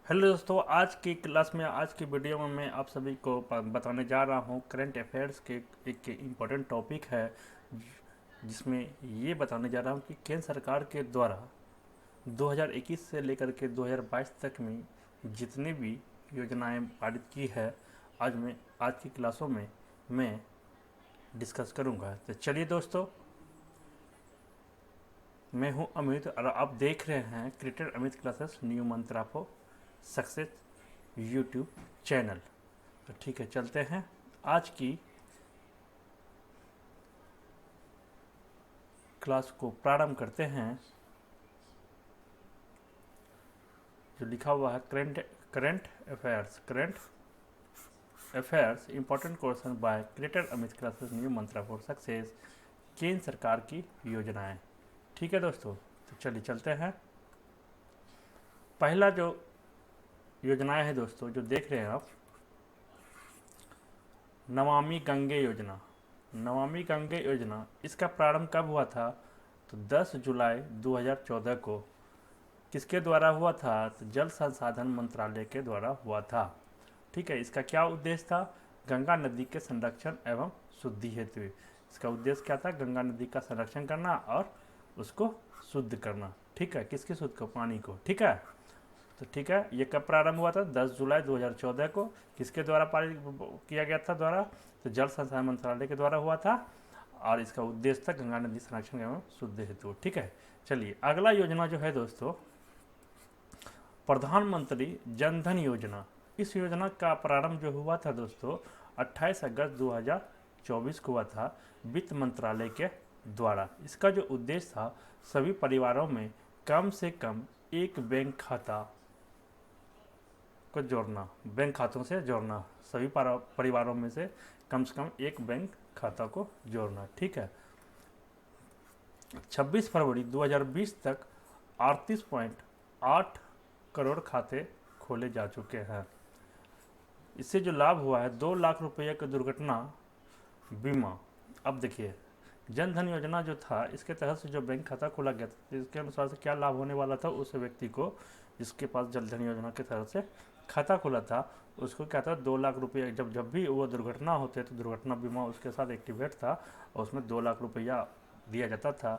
Hello दोस्तों, आज की क्लास में आज की वीडियो में मैं आप सभी को बताने जा रहा हूँ करंट अफेयर्स के एक इम्पोर्टेंट टॉपिक है, जिसमें ये बताने जा रहा हूँ कि केंद्र सरकार के द्वारा 2021 से लेकर के 2022 तक में जितनी भी योजनाएं पारित की है, आज की क्लासों में मैं डिस्कस करूँगा। तो चलिए दोस्तों, मैं हूँ अमित और आप देख रहे हैं creator Amit classes new Mantra for success YouTube channel. तो ठीक है, चलते हैं आज की क्लास को प्रारंभ करते हैं। जो लिखा हुआ है current affairs important question by creator Amit classes new Mantra for success, केंद्र सरकार की योजनाएं। ठीक है दोस्तों, तो चलिए चलते हैं। पहला जो योजनाएं है दोस्तों, जो देख रहे हैं आप, नमामि गंगे योजना। नमामि गंगे योजना, इसका प्रारंभ कब हुआ था? तो 10 जुलाई 2014 को। किसके द्वारा हुआ था? तो जल संसाधन मंत्रालय के द्वारा हुआ था। ठीक है, इसका क्या उद्देश्य था? गंगा नदी के संरक्षण एवं शुद्धि हेतु। इसका उद्देश्य क्या था? गंगा नदी का संरक्षण करना और उसको शुद्ध करना। ठीक है, किसके शुद्ध को? पानी को। ठीक है, तो ठीक है, ये कब प्रारंभ हुआ था? 10 जुलाई 2014 को। किसके द्वारा पारित किया गया था? द्वारा तो जल संसाधन मंत्रालय के द्वारा हुआ था और इसका उद्देश्य था गंगा नदी संरक्षण एवं शुद्ध हेतु। ठीक है, चलिए अगला योजना जो है दोस्तों, प्रधानमंत्री जन धन योजना। इस योजना का प्रारंभ जो हुआ था दोस्तों 28 अगस्त 2024 को हुआ था, वित्त मंत्रालय के द्वारा। इसका जो उद्देश्य था, सभी परिवारों में कम से कम एक बैंक खाता को जोड़ना, बैंक खातों से जोड़ना, सभी परिवारों में से कम एक बैंक खाता को जोड़ना। ठीक है, 26 फरवरी 2020 तक 38.8 करोड़ खाते खोले जा चुके हैं। इससे जो लाभ हुआ है, 2 लाख रुपये का दुर्घटना बीमा। अब देखिए, जन धन योजना जो था, इसके तहत से जो बैंक खाता खोला गया था, इसके अनुसार से क्या लाभ होने वाला था उस व्यक्ति को, जिसके पास जन धन योजना के तहत से खाता खोला था, उसको क्या था? 2 लाख रुपये, जब भी वो दुर्घटना होते तो दुर्घटना बीमा उसके साथ एक्टिवेट था और उसमें 2 लाख रुपया दिया जाता था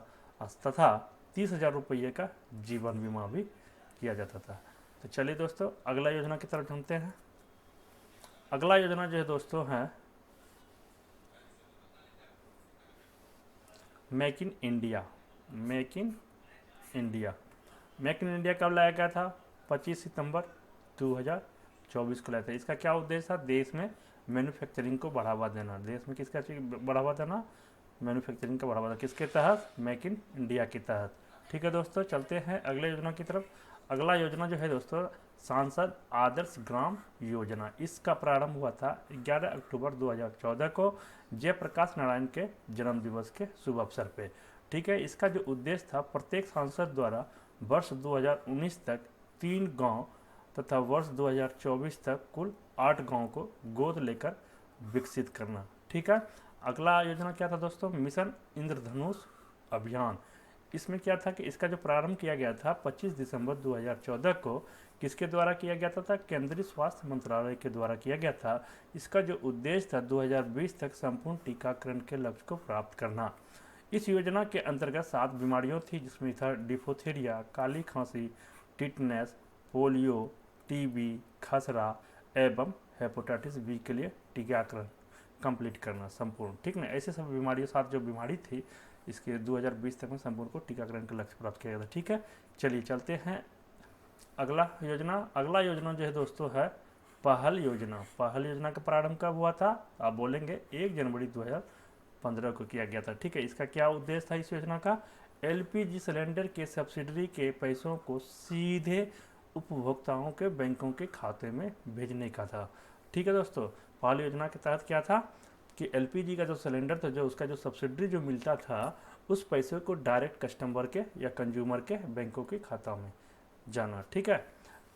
तथा 30,000 रुपये का जीवन बीमा भी किया जाता था। तो चलिए दोस्तों, अगला योजना की तरफ ढूंढते हैं। अगला योजना जो है दोस्तों है make in India. Make in India. Make in India कब लाया गया था? 25 सितंबर 2024 को लाया था। इसका क्या उद्देश्य था? देश में मैन्युफैक्चरिंग को बढ़ावा देना। देश में किसका बढ़ावा देना? मैन्युफैक्चरिंग का बढ़ावा देना। किसके तहत? मेक इन इंडिया के तहत। ठीक है दोस्तों, चलते हैं अगले योजना की तरफ। अगला योजना जो है दोस्तों, सांसद आदर्श ग्राम योजना। इसका प्रारंभ हुआ था 11 अक्टूबर 2014 को, जयप्रकाश नारायण के जन्म दिवस के शुभ अवसर पे। ठीक है, इसका जो उद्देश्य था, प्रत्येक सांसद द्वारा वर्ष 2019 तक 3 गांव तथा वर्ष 2024 तक कुल 8 गांव को गोद लेकर विकसित करना। ठीक है, अगला योजना क्या था दोस्तों? मिशन इंद्रधनुष अभियान। इसमें क्या था कि इसका जो प्रारंभ किया गया था 25 दिसंबर 2014 को। किसके द्वारा किया गया था? केंद्रीय स्वास्थ्य मंत्रालय के द्वारा किया गया था। इसका जो उद्देश्य था 2020 तक संपूर्ण टीकाकरण के लक्ष्य को प्राप्त करना। इस योजना के अंतर्गत 7 बीमारियों थी, जिसमें था डिफोथेरिया, काली खांसी, टिटनेस, पोलियो, टीबी, खसरा एवं हेपेटाइटिस बी के लिए टीकाकरण कंप्लीट करना संपूर्ण। ठीक ना, ऐसे सब बीमारियों, 7 जो बीमारी थी, इसके 2020 तक में संपूर्ण को टीकाकरण का लक्ष्य प्राप्त किया गया था। ठीक है, चलिए चलते हैं अगला योजना। अगला योजना जो है दोस्तों है पहल योजना। पहल योजना का प्रारंभ कब हुआ था? आप बोलेंगे 1 जनवरी 2015 को किया गया था। ठीक है, इसका क्या उद्देश्य था इस योजना का? एलपीजी सिलेंडर के सब्सिडी के पैसों को सीधे उपभोक्ताओं के बैंकों के खाते में भेजने का था। ठीक है दोस्तों, पहल योजना के तहत क्या था कि एलपीजी का जो सिलेंडर था, जो उसका जो सब्सिडी जो मिलता था, उस पैसे को डायरेक्ट कस्टमर के या कंज्यूमर के बैंकों के खाता में जाना। ठीक है,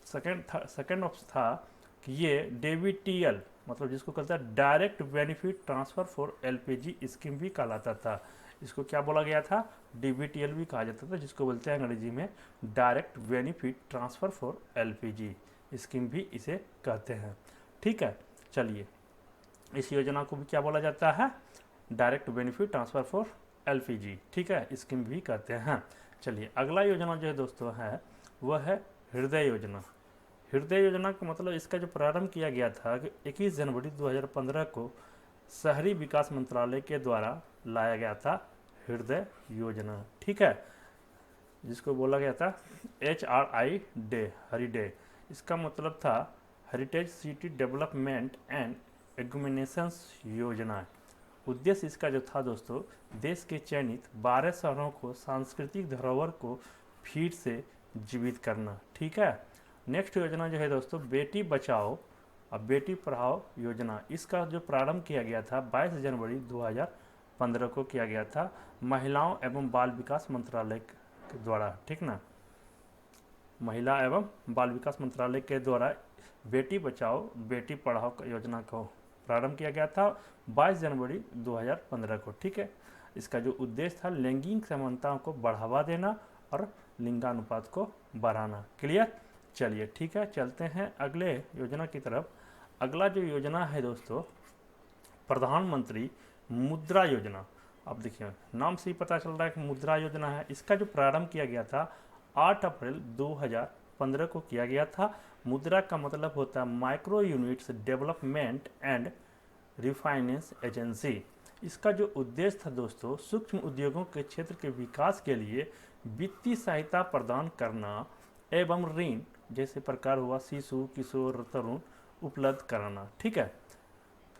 सेकेंड ऑप्शन था कि ये डीबीटीएल, मतलब जिसको कहते हैं direct benefit transfer for LPG scheme भी कहलाता था। इसको क्या बोला गया था? डीबीटीएल भी कहा जाता था, जिसको बोलते हैं अंग्रेजी में direct benefit transfer for LPG. Scheme भी इसे कहते हैं। ठीक है, चलिए इस योजना को भी क्या बोला जाता है, direct benefit transfer for LPG. ठीक है, स्कीम भी कहते हैं। चलिए अगला योजना जो है दोस्तों है वह है हृदय योजना। हृदय योजना का मतलब इसका जो प्रारंभ किया गया था कि 21 जनवरी 2015 को शहरी विकास मंत्रालय के द्वारा लाया गया था हृदय योजना। ठीक है, जिसको बोला गया था HRI डे, हरी डे। इसका मतलब था हेरिटेज सिटी डेवलपमेंट एंड एग्यूमिनेशंस योजना। उद्देश्य इसका जो था दोस्तों, देश के चयनित 12 शहरों को सांस्कृतिक धरोहर को फिर से जीवित करना। ठीक है, नेक्स्ट योजना जो है दोस्तों बेटी बचाओ और बेटी पढ़ाओ योजना। इसका जो प्रारंभ किया गया था 22 जनवरी 2015 को किया गया था महिलाओं एवं बाल विकास मंत्रालय के द्वारा। ठीक ना, महिला एवं बाल विकास मंत्रालय के द्वारा बेटी बचाओ बेटी पढ़ाओ योजना को प्रारंभ किया गया था 22 जनवरी 2015 को। ठीक है, इसका जो उद्देश्य था लैंगिक समानताओं को बढ़ावा देना और लिंगानुपात को बढ़ाना। क्लियर, चलिए ठीक है, चलते हैं अगले योजना की तरफ। अगला जो योजना है दोस्तों प्रधानमंत्री मुद्रा योजना। अब देखिए नाम से ही पता चल रहा है कि मुद्रा योजना है। इसका जो प्रारंभ किया गया था 8 अप्रैल 2015 को किया गया था। मुद्रा का मतलब होता है micro units development and refinance agency. इसका जो उद्देश्य था दोस्तों सूक्ष्म उद्योगों के क्षेत्र के विकास के लिए वित्तीय सहायता प्रदान करना एवं ऋण जैसे प्रकार हुआ शिशु किशोर तरुण उपलब्ध कराना। ठीक है,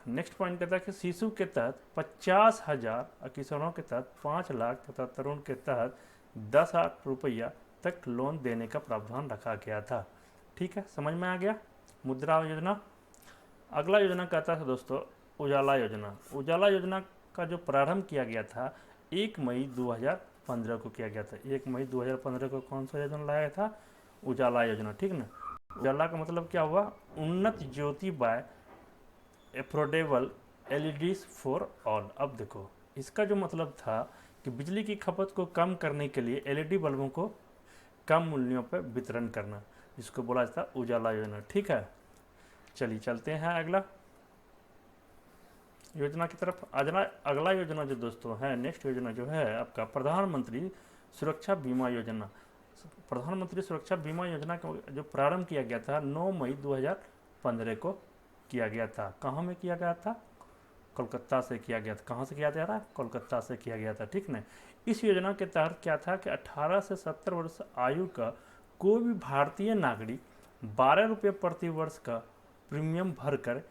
नेक्स्ट पॉइंट कहता है कि शिशु के तहत 50,000 और किशोरों के तहत 5 लाख तथा तरुण के तहत 10 लाख रुपया तक लोन देने का प्रावधान रखा गया था। ठीक है, समझ में आ गया मुद्रा योजना। अगला योजना कहता था दोस्तों उजाला योजना। उजाला योजना का जो प्रारंभ किया गया था 1 मई 2015 को किया गया था। 1 मई 2015 को कौन सा योजना लाया था, उजाला योजना। ठीक ना, उजाला का मतलब क्या हुआ, Unnat Jyoti by affordable LEDs for all. अब देखो इसका जो मतलब था कि बिजली की खपत को कम करने के लिए एलईडी बल्बों को कम मूल्यों पर वितरण करना, जिसको बोला जाता है उजाला योजना। ठीक है, चलिए चलते हैं अगला योजना की तरफ। अगला योजना जो दोस्तों है नेक्स्ट योजना जो है आपका प्रधानमंत्री सुरक्षा बीमा योजना। प्रधानमंत्री सुरक्षा बीमा योजना का जो प्रारंभ किया गया था 9 मई 2015 को किया गया था। कहाँ में किया गया था, कोलकाता से किया गया था। कहाँ से किया जा रहा है, कोलकाता से किया गया था। ठीक ना, इस योजना के तहत क्या था कि 18 से 70 वर्ष आयु का कोई भी भारतीय नागरिक 12 रुपये प्रति वर्ष का प्रीमियम भरकर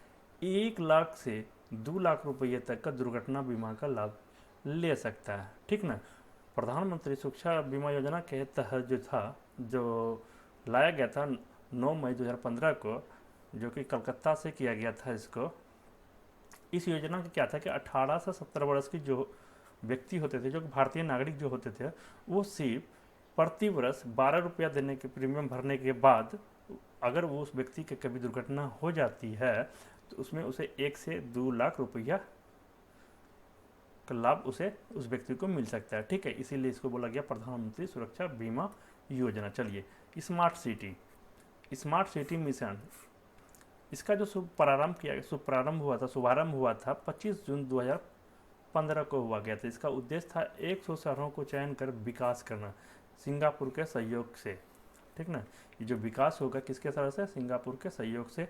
1 लाख से 2 लाख रुपये तक का दुर्घटना बीमा का लाभ ले सकता है। ठीक ना, प्रधानमंत्री सुरक्षा बीमा योजना के तहत जो था जो लाया गया था 9 मई 2015 को, जो कि कलकत्ता से किया गया था। इस योजना का क्या था कि 18 से 70 वर्ष की जो व्यक्ति होते थे, जो भारतीय नागरिक जो होते थे, वो सिर्फ प्रति वर्ष 12 रुपया देने के प्रीमियम भरने के बाद अगर वो उस व्यक्ति की कभी दुर्घटना हो जाती है तो उसमें उसे 1 से 2 लाख रुपया का लाभ उसे उस व्यक्ति को मिल सकता है। ठीक है, इसीलिए इसको बोला गया प्रधानमंत्री सुरक्षा बीमा योजना। चलिए स्मार्ट सिटी मिशन। इसका जो शुभारंभ हुआ था 25 जून 2015 को हुआ गया था। इसका उद्देश्य था 100 शहरों को चयन कर विकास करना सिंगापुर के सहयोग से। ठीक ना, ये जो विकास होगा किसके तरह से, सिंगापुर के सहयोग से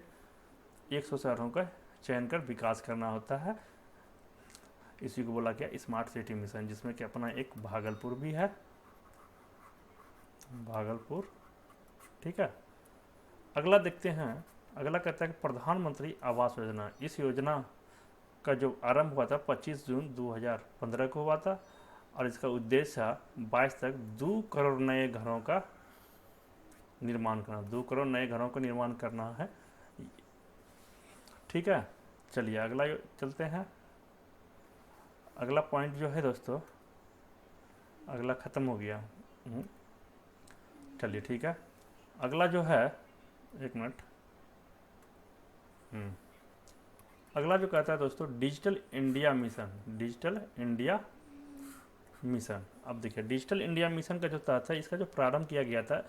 100 शहरों का चयन कर विकास करना होता है। इसी को बोला गया स्मार्ट सिटी मिशन, जिसमें कि अपना एक भागलपुर भी है, भागलपुर। ठीक है, अगला देखते हैं। अगला कहता है कि प्रधानमंत्री आवास योजना। इस योजना का जो आरंभ हुआ था 25 जून 2015 को हुआ था और इसका उद्देश्य 22 तक 2 करोड़ नए घरों का निर्माण करना, 2 करोड़ नए घरों का निर्माण करना है। ठीक है, चलिए अगला चलते हैं। अगला पॉइंट जो है दोस्तों, अगला ख़त्म हो गया। चलिए ठीक है, अगला जो है, एक मिनट। अगला जो कहता है दोस्तों डिजिटल इंडिया मिशन। अब देखिए डिजिटल इंडिया मिशन का जो था इसका जो प्रारंभ किया गया था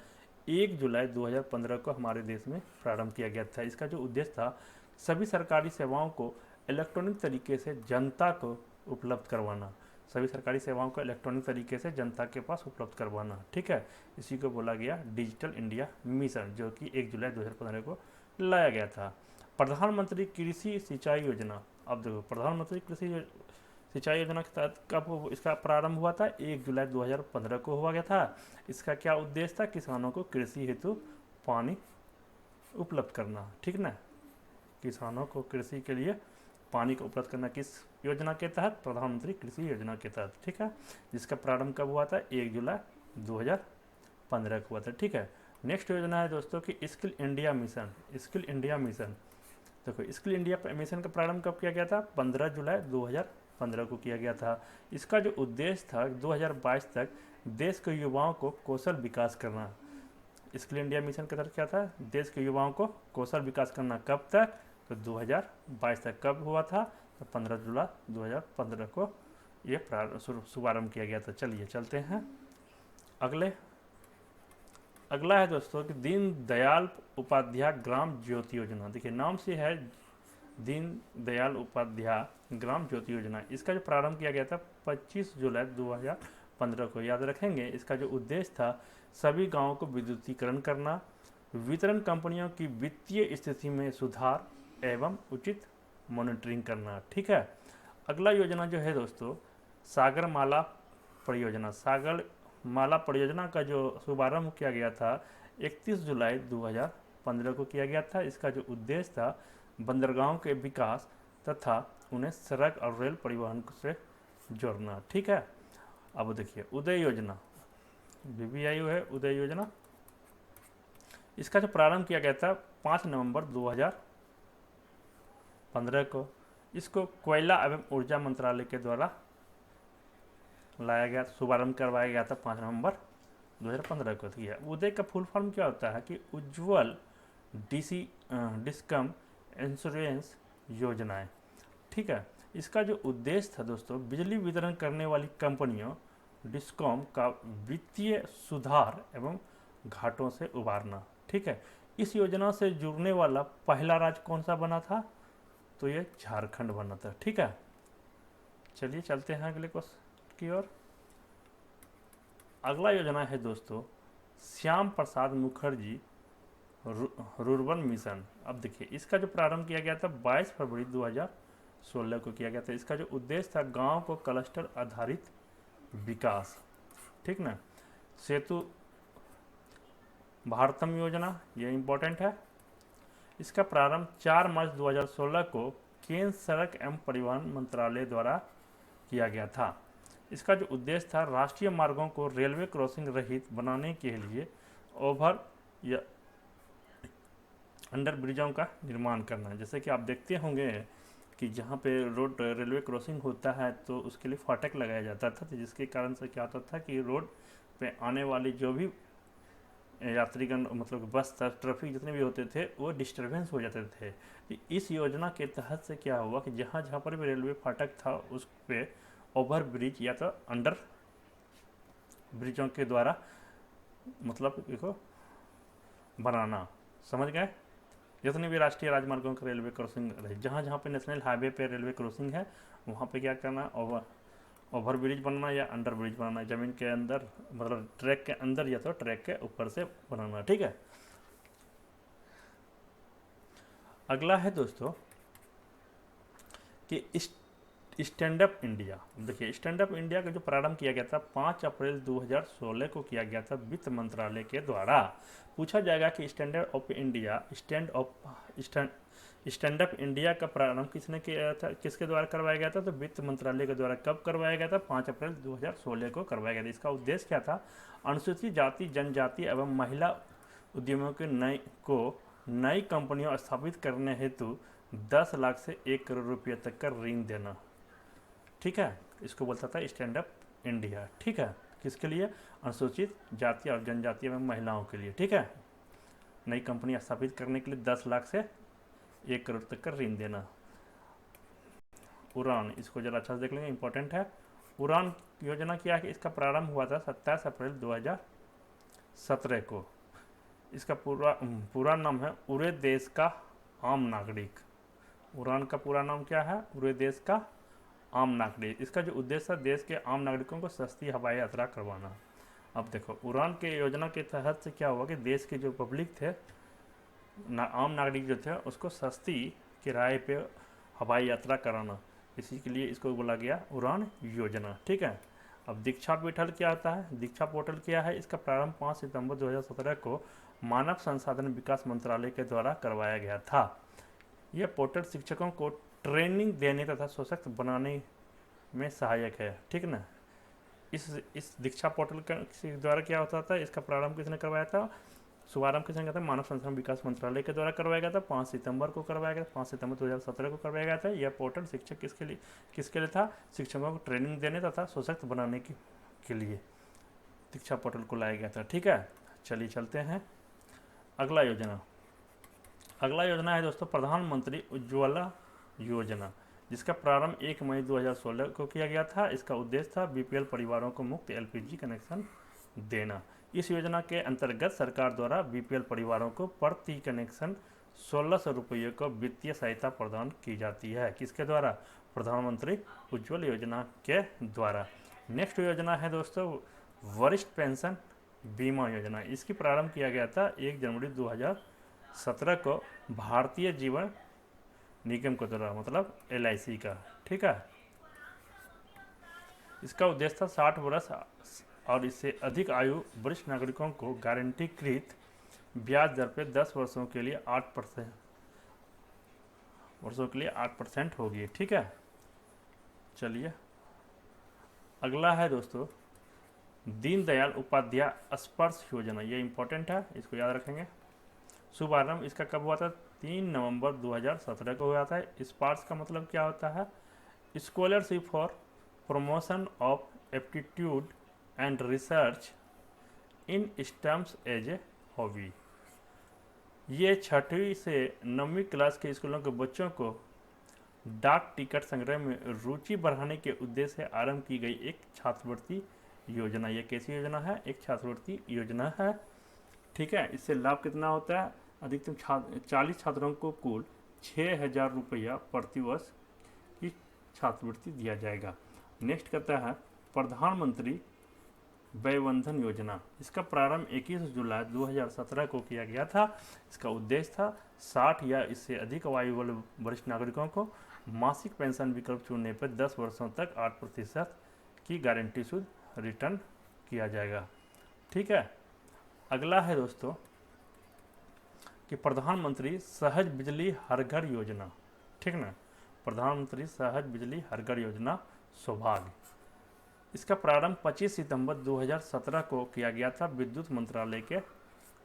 1 जुलाई 2015 को हमारे देश में प्रारंभ किया गया था। इसका जो उद्देश्य था, सभी सरकारी सेवाओं को इलेक्ट्रॉनिक तरीके से जनता को उपलब्ध करवाना, सभी सरकारी सेवाओं को इलेक्ट्रॉनिक तरीके से जनता के पास उपलब्ध करवाना। ठीक है, इसी को बोला गया डिजिटल इंडिया मिशन, जो कि 1 जुलाई 2015 को लाया गया था। प्रधानमंत्री कृषि सिंचाई योजना, अब देखो प्रधानमंत्री कृषि सिंचाई योजना के तहत कब इसका प्रारंभ हुआ था? 1 जुलाई 2015 को हुआ गया था। इसका क्या उद्देश्य था? किसानों को कृषि हेतु पानी उपलब्ध करना। ठीक ना, किसानों को कृषि के लिए पानी को उपलब्ध करना किस योजना के तहत? प्रधानमंत्री कृषि योजना के तहत। ठीक है, जिसका प्रारंभ कब हुआ था? 1 जुलाई 2015 को हुआ था। ठीक है, नेक्स्ट योजना है दोस्तों कि skill India mission. Skill India mission, देखो स्किल इंडिया मिशन का प्रारंभ कब किया गया था? 15 जुलाई 2015 को किया गया था। इसका जो उद्देश्य था 2022 तक देश के युवाओं को कौशल विकास करना। स्किल इंडिया मिशन का तहत क्या था? देश के युवाओं को कौशल विकास करना। कब तक? तो 2022 तक। कब हुआ था? तो 15 जुलाई 2015 को ये शुभारंभ किया गया था। चलिए चलते हैं अगला है दोस्तों कि दीन दयाल उपाध्याय ग्राम ज्योति योजना। देखिए नाम से है दीन दयाल उपाध्याय ग्राम ज्योति योजना। इसका जो प्रारंभ किया गया था 25 जुलाई 2015 को, याद रखेंगे। इसका जो उद्देश्य था सभी गांवों को विद्युतीकरण करना, वितरण कंपनियों की वित्तीय स्थिति में सुधार एवं उचित मॉनिटरिंग करना। ठीक है, अगला योजना जो है दोस्तों सागरमाला परियोजना। सागरमाला परियोजना का जो शुभारंभ किया गया था 31 जुलाई 2015 को किया गया था। इसका जो उद्देश्य था बंदरगाहों के विकास तथा उन्हें सड़क और रेल परिवहन से जोड़ना। ठीक है, अब देखिए उदय योजना, BBIU है उदय योजना। इसका जो प्रारंभ किया गया था 5 नवंबर 2015 को। इसको कोयला एवं ऊर्जा मंत्रालय के द्वारा लाया गया, शुभारंभ करवाया गया था 5 नवंबर 2015 को। ठीक, उदय का फुल फॉर्म क्या होता है कि उज्ज्वल डिस्कम इंश्योरेंस योजनाएं। ठीक है, इसका जो उद्देश्य था दोस्तों बिजली वितरण करने वाली कंपनियों डिस्कॉम का वित्तीय सुधार एवं घाटों से उबारना। ठीक है, इस योजना से जुड़ने वाला पहला राज्य कौन सा बना था? तो ये झारखंड बना था। ठीक है, चलिए चलते हैं अगले क्वेश्चन की ओर। अगला योजना है दोस्तों श्याम प्रसाद मुखर्जी रुर्बन मिशन। अब देखिए इसका जो प्रारंभ किया गया था 22 फरवरी 2016 को किया गया था। इसका जो उद्देश्य था गांव को क्लस्टर आधारित विकास। ठीक ना, सेतु भारतम योजना, ये इंपॉर्टेंट है। इसका प्रारंभ 4 मार्च 2016 को केंद्र सड़क एवं परिवहन मंत्रालय द्वारा किया गया था। इसका जो उद्देश्य था राष्ट्रीय मार्गों को रेलवे क्रॉसिंग रहित बनाने के लिए ओवर या अंडर ब्रिजों का निर्माण करना। जैसे कि आप देखते होंगे कि जहाँ पे रोड रेलवे क्रॉसिंग होता है तो उसके लिए फाटक लगाया जाता था, तो जिसके कारण से क्या होता था कि रोड पे आने वाली जो भी यात्रीगण मतलब बस ट्रैफिक जितने भी होते थे वो डिस्टरबेंस हो जाते थे। इस योजना के तहत से क्या हुआ कि जहाँ जहाँ पर भी रेलवे फाटक था उस पर ओवर ब्रिज या तो अंडर ब्रिजों के द्वारा मतलब इसको बनाना। समझ गए? जितने भी राष्ट्रीय राजमार्गों का रेलवे क्रॉसिंग रहे, जहाँ जहाँ पे नेशनल हाईवे पे रेलवे क्रॉसिंग है वहाँ पे क्या करना, ओवर ब्रिज बनना या अंडर ब्रिज बनाना, ज़मीन के अंदर मतलब ट्रैक के अंदर या तो ट्रैक के ऊपर से बनाना। ठीक है, अगला है दोस्तों कि स्टैंड अप इंडिया। देखिए स्टैंड अप इंडिया का जो प्रारंभ किया गया था 5 अप्रैल 2016 को किया गया था वित्त मंत्रालय के द्वारा। पूछा जाएगा कि स्टैंड अप इंडिया का प्रारंभ किसने किया था, किसके द्वारा करवाया गया था? तो वित्त मंत्रालय के द्वारा। कब करवाया गया था? 5 अप्रैल 2016 को करवाया गया था। इसका उद्देश्य क्या था? अनुसूचित जाति जनजाति एवं महिला उद्यमियों के नई कंपनियों स्थापित करने हेतु 10 लाख से 1 करोड़ रुपये तक का ऋण देना। ठीक है, इसको बोलता था स्टैंड अप इंडिया। ठीक है, किसके लिए? अनुसूचित जाति और जनजाति एवं महिलाओं के लिए। ठीक है, नई कंपनी स्थापित करने के लिए 10 लाख से 1 करोड़ तक का ऋण देना। उड़ान, इसको जरा अच्छा से देख लेंगे, इंपॉर्टेंट है। उड़ान योजना क्या है? इसका प्रारंभ हुआ था 27 अप्रैल 2017 को। इसका पूरा नाम है पूरे देश का आम नागरिक। उड़ान का पूरा नाम क्या है? पूरे देश का आम नागरिक। इसका जो उद्देश्य है देश के आम नागरिकों को सस्ती हवाई यात्रा करवाना। अब देखो उड़ान के योजना के तहत से क्या हुआ कि देश के जो पब्लिक थे आम नागरिक जो थे उसको सस्ती किराए पे हवाई यात्रा कराना, इसी के लिए इसको बोला गया उड़ान योजना। ठीक है। अब दीक्षा पोर्टल क्या होता है? दीक्षा पोर्टल क्या है? इसका प्रारंभ 5 सितंबर 2017 को मानव संसाधन विकास मंत्रालय के द्वारा करवाया गया था। यह पोर्टल शिक्षकों को ट्रेनिंग देने तथा सशक्त बनाने में सहायक है। ठीक ना। इस दीक्षा पोर्टल के द्वारा क्या होता था? इसका प्रारंभ किसने करवाया था? शुभारंभ किसने किया था? मानव संसाधन विकास मंत्रालय के द्वारा करवाया गया था। 5 सितंबर को करवाया गया, 5 सितंबर 2017 को करवाया गया था। यह पोर्टल शिक्षक किसके लिए था? शिक्षकों को ट्रेनिंग देने तथा सशक्त बनाने के लिए दीक्षा पोर्टल को लाया गया था। ठीक है। चलिए चलते हैं अगला योजना। अगला योजना है दोस्तों प्रधानमंत्री उज्ज्वला योजना, जिसका प्रारंभ 1 मई 2016 को किया गया था। इसका उद्देश्य था बीपीएल परिवारों को मुफ्त एलपीजी कनेक्शन देना। इस योजना के अंतर्गत सरकार द्वारा बीपीएल परिवारों को प्रति कनेक्शन 1600 रुपये को वित्तीय सहायता प्रदान की जाती है। किसके द्वारा? प्रधानमंत्री उज्ज्वल योजना के द्वारा। नेक्स्ट योजना है दोस्तों वरिष्ठ पेंशन बीमा योजना। इसकी प्रारंभ किया गया था 1 जनवरी 2017 को भारतीय जीवन निगम के द्वारा, मतलब LIC का। ठीक है। इसका उद्देश्य था 60 वर्ष और इससे अधिक आयु वरिष्ठ नागरिकों को गारंटीकृत ब्याज दर पे 10 वर्षों के लिए 8% होगी। ठीक है। चलिए अगला है दोस्तों दीनदयाल उपाध्याय स्पर्श योजना। ये इंपॉर्टेंट है, इसको याद रखेंगे। शुभारंभ इसका कब हुआ था? 3 नवंबर 2017 को हुआ था। स्पर्श का मतलब क्या होता है? Scholarship for promotion of aptitude and research in stems as a hobby. ये 6वीं से 9वीं क्लास के स्कूलों के बच्चों को डाक टिकट संग्रह में रुचि बढ़ाने के उद्देश्य से आरंभ की गई एक छात्रवृत्ति योजना। ये कैसी योजना है? एक छात्रवृत्ति योजना है। ठीक है। इससे लाभ कितना होता है? अधिकतम 40 छात्रों को कुल 6000 रुपया प्रतिवर्ष की छात्रवृत्ति दिया जाएगा। नेक्स्ट कहता है प्रधानमंत्री वय वंदन योजना। इसका प्रारंभ 21 जुलाई 2017 को किया गया था। इसका उद्देश्य था 60 या इससे अधिक आयु वाले वरिष्ठ नागरिकों को मासिक पेंशन विकल्प चुनने पर 10 वर्षों तक 8% की गारंटी सूद रिटर्न किया जाएगा। ठीक है। अगला है दोस्तों कि प्रधानमंत्री सहज बिजली हर घर योजना। ठीक ना। प्रधानमंत्री सहज बिजली हर घर योजना सौभाग्य। इसका प्रारंभ 25 सितंबर 2017 को किया गया था विद्युत मंत्रालय के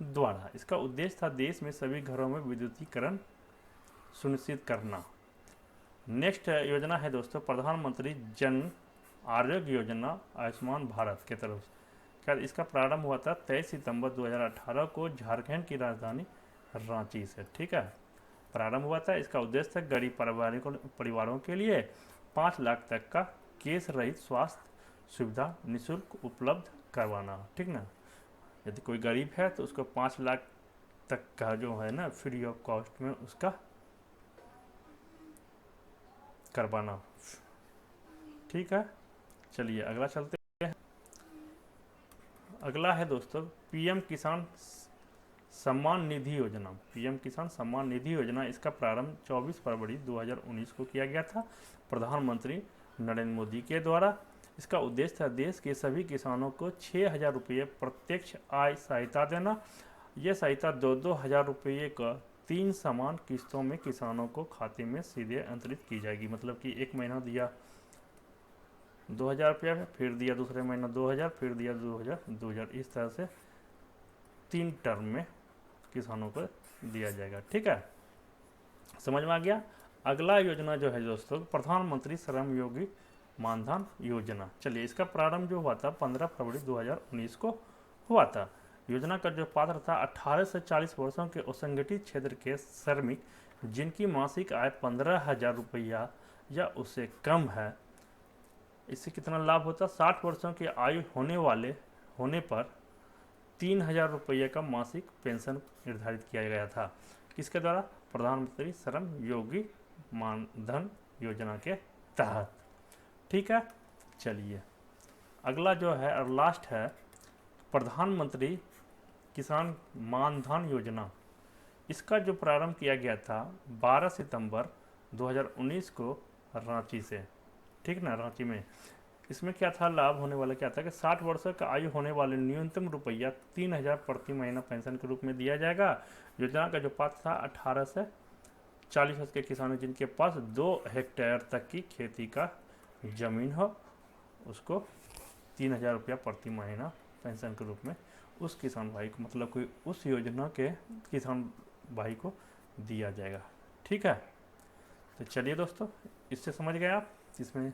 द्वारा। इसका उद्देश्य था देश में सभी घरों में विद्युतीकरण सुनिश्चित करना। नेक्स्ट योजना है दोस्तों प्रधानमंत्री जन आरोग्य योजना आयुष्मान भारत के तरफ से। क्या इसका प्रारंभ हुआ था 23 सितंबर 2018 को झारखंड की राजधानी रांची से। ठीक है। प्रारंभ हुआ था। इसका उद्देश्य था गरीब परिवारों के लिए 5 लाख तक का केस रहित स्वास्थ्य सुविधा निःशुल्क उपलब्ध करवाना। ठीक ना। यदि कोई गरीब है तो उसको 5 लाख तक का जो है ना फ्री ऑफ कॉस्ट में उसका करवाना। ठीक है। चलिए अगला चलते हैं। अगला है दोस्तों पीएम किसान सम्मान निधि योजना। पीएम किसान सम्मान निधि योजना। इसका प्रारंभ 24 फरवरी 2019 को किया गया था प्रधानमंत्री नरेंद्र मोदी के द्वारा। इसका उद्देश्य था देश के सभी किसानों को 6000 रुपये प्रत्यक्ष आय सहायता देना। यह सहायता 2-2 हज़ार रुपये का 3 समान किस्तों में किसानों को खाते में सीधे अंतरित की जाएगी। मतलब कि एक महीना दिया 2000 रुपया, फिर दिया दूसरे महीना 2000, फिर दिया 2000, इस तरह से 3 टर्म में किसानों को दिया जाएगा। ठीक है। समझ में आ गया। अगला योजना जो है दोस्तों प्रधानमंत्री श्रम योगी मानधन योजना। चलिए इसका प्रारंभ जो हुआ था 15 फरवरी 2019 को हुआ था। योजना का जो पात्र था 18 से 40 वर्षों के असंगठित क्षेत्र के श्रमिक जिनकी मासिक आय 15,000 रुपया या उससे कम है। इससे कितना लाभ होता? 60 वर्षों की आयु होने पर 3,000 रुपये का मासिक पेंशन निर्धारित किया गया था। किसके द्वारा? प्रधानमंत्री श्रम योगी मानधन योजना के तहत। ठीक है, चलिए अगला जो है और लास्ट है प्रधानमंत्री किसान मानधन योजना। इसका जो प्रारंभ किया गया था 12 सितंबर 2019 को रांची से। ठीक ना, रांची में। इसमें क्या था, लाभ होने वाला क्या था कि 60 वर्षों का आयु होने वाले न्यूनतम रुपया 3,000 प्रति महीना पेंशन के रूप में दिया जाएगा। योजना का जो पात्र था 18 से 40 वर्ष के किसानों जिनके पास 2 हेक्टेयर तक की खेती का जमीन हो, उसको 3,000 रुपया प्रति महीना पेंशन के रूप में उस किसान भाई को, मतलब कोई उस योजना के किसान भाई को दिया जाएगा। ठीक है, तो चलिए दोस्तों, इससे समझ गए आप, इसमें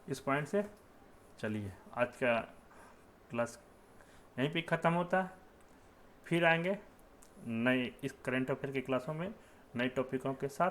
इस पॉइंट से। चलिए आज का क्लास यहीं पे ख़त्म होता है। फिर आएंगे नए इस करेंट अफेयर की क्लासों में नए टॉपिकों के साथ।